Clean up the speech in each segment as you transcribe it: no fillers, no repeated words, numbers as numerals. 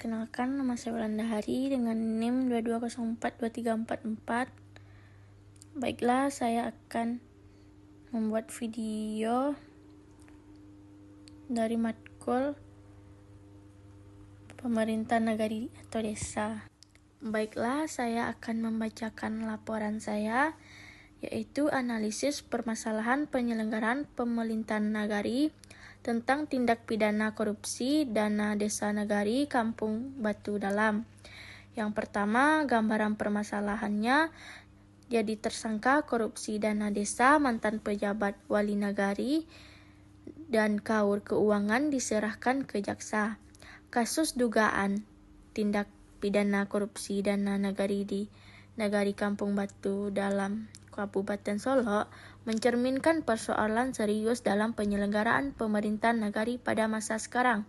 Perkenalkan, nama saya Wulandahari dengan NIM 22042344. Baiklah, saya akan membuat video dari matkul pemerintah nagari atau desa. Baiklah, saya akan membacakan laporan saya, yaitu analisis permasalahan penyelenggaraan pemerintahan nagari tentang tindak pidana korupsi dana desa nagari Kampung Batu Dalam. Yang pertama, gambaran permasalahannya, jadi tersangka korupsi dana desa mantan pejabat wali nagari dan kaur keuangan diserahkan ke jaksa. Kasus dugaan tindak pidana korupsi dana nagari di nagari Kampung Batu Dalam Kabupaten Solok mencerminkan persoalan serius dalam penyelenggaraan pemerintahan nagari pada masa sekarang.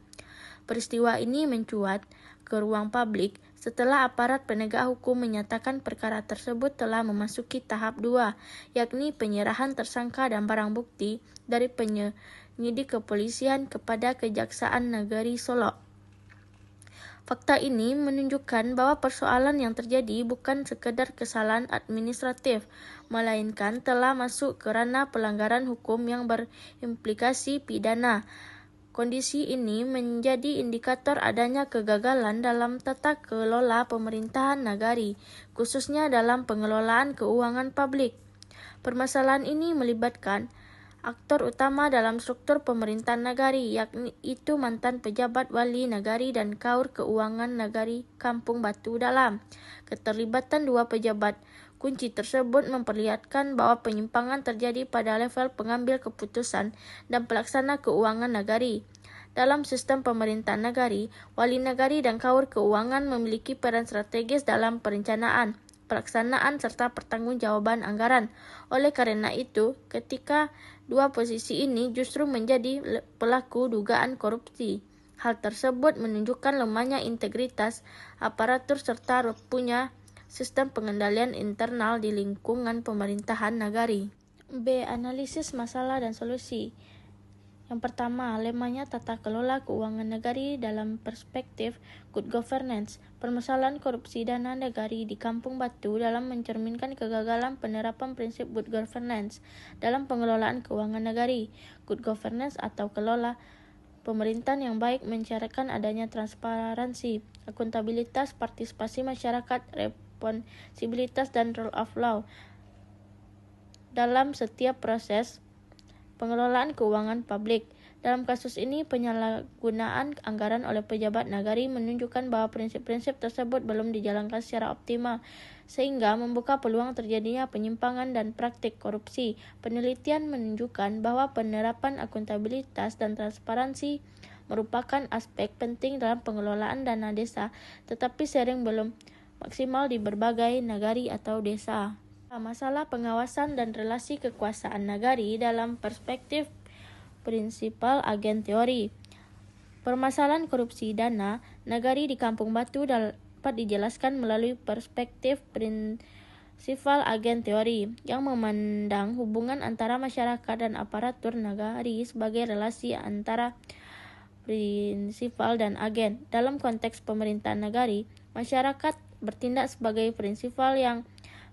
Peristiwa ini mencuat ke ruang publik setelah aparat penegak hukum menyatakan perkara tersebut telah memasuki tahap 2, yakni penyerahan tersangka dan barang bukti dari penyidik kepolisian kepada Kejaksaan Negeri Solok. Fakta ini menunjukkan bahwa persoalan yang terjadi bukan sekedar kesalahan administratif, melainkan telah masuk ke ranah pelanggaran hukum yang berimplikasi pidana. Kondisi ini menjadi indikator adanya kegagalan dalam tata kelola pemerintahan nagari, khususnya dalam pengelolaan keuangan publik. Permasalahan ini melibatkan aktor utama dalam struktur pemerintahan nagari, yakni itu mantan pejabat wali nagari dan kaur keuangan nagari Kampung Batu Dalam. Keterlibatan dua pejabat kunci tersebut memperlihatkan bahwa penyimpangan terjadi pada level pengambil keputusan dan pelaksana keuangan nagari. Dalam sistem pemerintahan nagari, wali nagari dan kaur keuangan memiliki peran strategis dalam perencanaan, pelaksanaan serta pertanggungjawaban anggaran. Oleh karena itu, ketika dua posisi ini justru menjadi pelaku dugaan korupsi. Hal tersebut menunjukkan lemahnya integritas aparatur serta punya sistem pengendalian internal di lingkungan pemerintahan nagari. B. Analisis masalah dan solusi. Yang pertama, lemahnya tata kelola keuangan nagari dalam perspektif good governance. Permasalahan korupsi dana nagari di Kampung Batu Dalam mencerminkan kegagalan penerapan prinsip good governance dalam pengelolaan keuangan nagari. Good governance atau kelola pemerintahan yang baik mensyaratkan adanya transparansi, akuntabilitas, partisipasi masyarakat, responsibilitas, dan rule of law dalam setiap proses pengelolaan keuangan publik. Dalam kasus ini, penyalahgunaan anggaran oleh pejabat nagari menunjukkan bahwa prinsip-prinsip tersebut belum dijalankan secara optimal, sehingga membuka peluang terjadinya penyimpangan dan praktik korupsi. Penelitian menunjukkan bahwa penerapan akuntabilitas dan transparansi merupakan aspek penting dalam pengelolaan dana desa, tetapi sering belum maksimal di berbagai nagari atau desa. Masalah pengawasan dan relasi kekuasaan nagari dalam perspektif prinsipal agen teori. Permasalahan korupsi dana nagari di Kampung Batu dapat dijelaskan melalui perspektif prinsipal agen teori yang memandang hubungan antara masyarakat dan aparatur nagari sebagai relasi antara prinsipal dan agen. Dalam konteks pemerintahan nagari, masyarakat bertindak sebagai prinsipal yang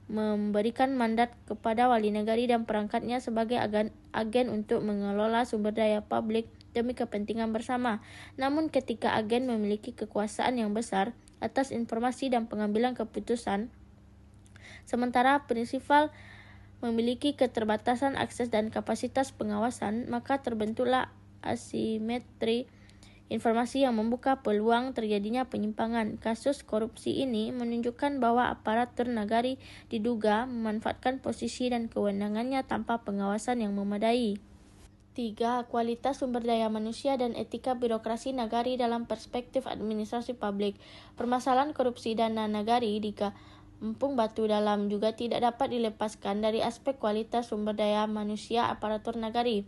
memberikan mandat kepada wali nagari dan perangkatnya sebagai agen untuk mengelola sumber daya publik demi kepentingan bersama. Namun ketika agen memiliki kekuasaan yang besar atas informasi dan pengambilan keputusan, sementara prinsipal memiliki keterbatasan akses dan kapasitas pengawasan, maka terbentuklah asimetri informasi yang membuka peluang terjadinya penyimpangan. Kasus korupsi ini menunjukkan bahwa aparatur nagari diduga memanfaatkan posisi dan kewenangannya tanpa pengawasan yang memadai. 3. Kualitas sumber daya manusia dan etika birokrasi nagari dalam perspektif administrasi publik. Permasalahan korupsi dana nagari di Kampung Batu Dalam juga tidak dapat dilepaskan dari aspek kualitas sumber daya manusia aparatur nagari.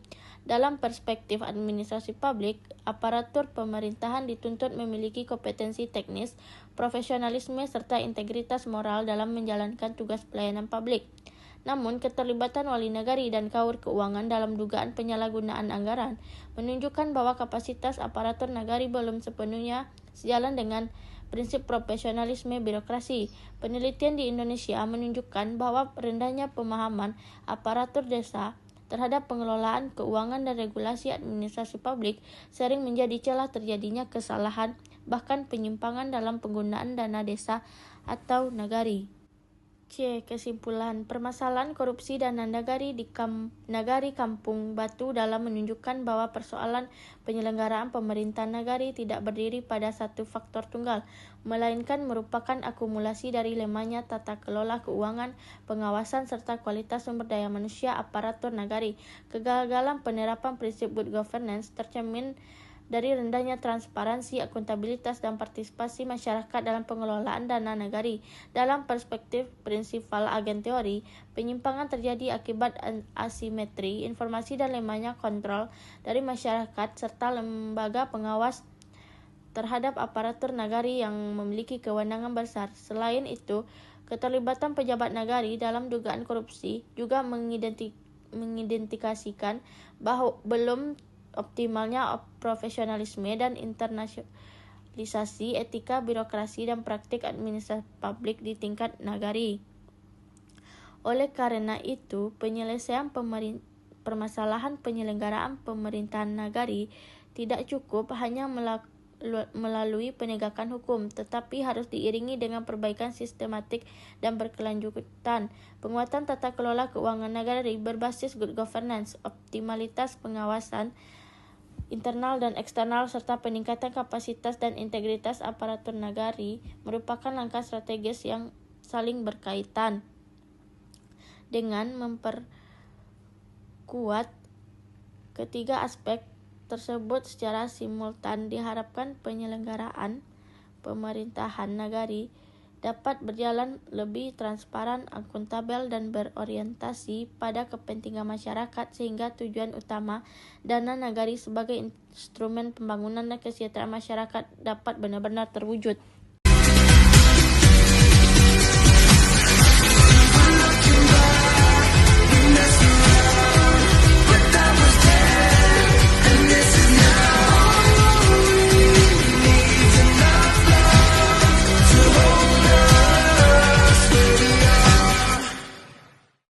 Dalam perspektif administrasi publik, aparatur pemerintahan dituntut memiliki kompetensi teknis, profesionalisme, serta integritas moral dalam menjalankan tugas pelayanan publik. Namun, keterlibatan wali negari dan kaur keuangan dalam dugaan penyalahgunaan anggaran menunjukkan bahwa kapasitas aparatur negari belum sepenuhnya sejalan dengan prinsip profesionalisme birokrasi. Penelitian di Indonesia menunjukkan bahwa rendahnya pemahaman aparatur desa terhadap pengelolaan keuangan dan regulasi administrasi publik sering menjadi celah terjadinya kesalahan, bahkan penyimpangan dalam penggunaan dana desa atau nagari. C. Kesimpulan, permasalahan korupsi dana nagari di nagari Kampung Batu dalam menunjukkan bahwa persoalan penyelenggaraan pemerintahan nagari tidak berdiri pada satu faktor tunggal, melainkan merupakan akumulasi dari lemahnya tata kelola keuangan, pengawasan serta kualitas sumber daya manusia aparatur nagari. Kegagalan penerapan prinsip good governance tercermin dari rendahnya transparansi, akuntabilitas, dan partisipasi masyarakat dalam pengelolaan dana nagari. Dalam perspektif prinsipal agen teori, penyimpangan terjadi akibat asimetri informasi dan lemahnya kontrol dari masyarakat serta lembaga pengawas terhadap aparatur nagari yang memiliki kewenangan besar. Selain itu, keterlibatan pejabat nagari dalam dugaan korupsi juga mengidentifikasikan bahwa belum optimalnya profesionalisme dan internasionalisasi etika birokrasi dan praktik administrasi publik di tingkat nagari. Oleh karena itu, penyelesaian permasalahan penyelenggaraan pemerintahan nagari tidak cukup hanya melalui penegakan hukum, tetapi harus diiringi dengan perbaikan sistematik dan berkelanjutan. Penguatan tata kelola keuangan nagari berbasis good governance, optimalitas pengawasan internal dan eksternal, serta peningkatan kapasitas dan integritas aparatur nagari merupakan langkah strategis yang saling berkaitan. Dengan memperkuat ketiga aspek tersebut secara simultan, diharapkan penyelenggaraan pemerintahan nagari dapat berjalan lebih transparan, akuntabel, dan berorientasi pada kepentingan masyarakat sehingga tujuan utama dana nagari sebagai instrumen pembangunan dan kesejahteraan masyarakat dapat benar-benar terwujud.